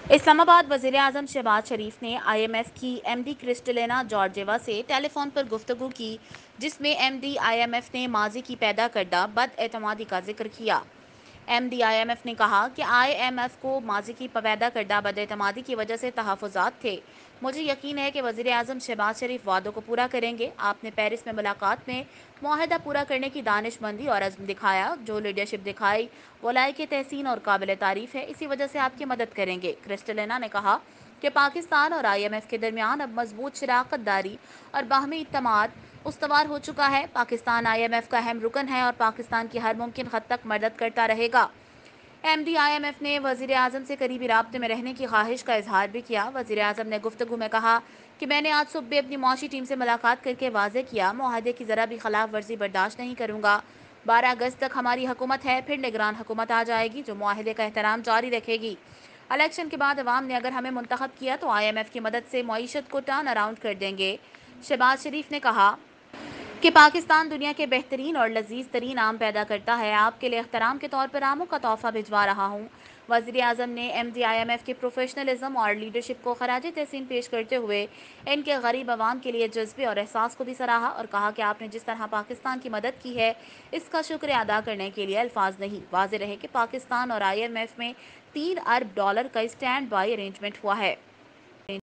اسلام آباد وزیر اعظم شہباز شریف نے آئی ایم ایف کی ایم ڈی کرسٹلینا جارجیوا سے ٹیلی فون پر گفتگو کی، جس میں M D I M F نے ماضی کی پیدا کردہ بد اعتمادی کا ذکر کیا۔ M D I M F نے کہا کہ آئی ایم ایف کو ماضی کی پیدا کردہ بد اعتمادی کی وجہ سے تحفظات تھے۔ مجھے یقین ہے کہ وزیر اعظم شہباز شریف وعدوں کو پورا کریں گے۔ آپ نے پیرس میں ملاقات میں معاہدہ پورا کرنے کی دانش مندی اور عزم دکھایا، جو لیڈرشپ دکھائی وہ لائق تحسین اور قابل تعریف ہے۔ اسی وجہ سے آپ کی مدد کریں گے۔ کرسٹلینا نے کہا کہ پاکستان اور آئی ایم ایف کے درمیان اب مضبوط شراکت داری اور باہمی اعتماد استوار ہو چکا ہے۔ پاکستان آئی ایم ایف کا اہم رکن ہے اور پاکستان کی ہر ممکن حد تک مدد کرتا رہے گا۔ M D I M F نے وزیر اعظم سے قریبی رابطے میں رہنے کی خواہش کا اظہار بھی کیا۔ وزیر اعظم نے گفتگو میں کہا کہ میں نے آج صبح اپنی معاشی ٹیم سے ملاقات کر کے واضح کیا، معاہدے کی ذرا بھی خلاف ورزی برداشت نہیں کروں گا۔ 12 اگست تک ہماری حکومت ہے، پھر نگران حکومت آ جائے گی جو معاہدے کا احترام جاری رکھے گی۔ الیکشن کے بعد عوام نے اگر ہمیں منتخب کیا تو آئی ایم ایف کی مدد سے معیشت کو ٹرن اراؤنڈ کر دیں گے۔ شہباز شریف نے کہا کہ پاکستان دنیا کے بہترین اور لذیذ ترین آم پیدا کرتا ہے۔ آپ کے لیے احترام کے طور پر آموں کا تحفہ بھجوا رہا ہوں۔ وزیر اعظم نے M D I M F کے پروفیشنلزم اور لیڈرشپ کو خراج تحسین پیش کرتے ہوئے ان کے غریب عوام کے لیے جذبے اور احساس کو بھی سراہا اور کہا کہ آپ نے جس طرح پاکستان کی مدد کی ہے، اس کا شکریہ ادا کرنے کے لیے الفاظ نہیں۔ واضح رہے کہ پاکستان اور آئی ایم ایف میں $3 ارب کا اسٹینڈ بائی ارینجمنٹ ہوا ہے۔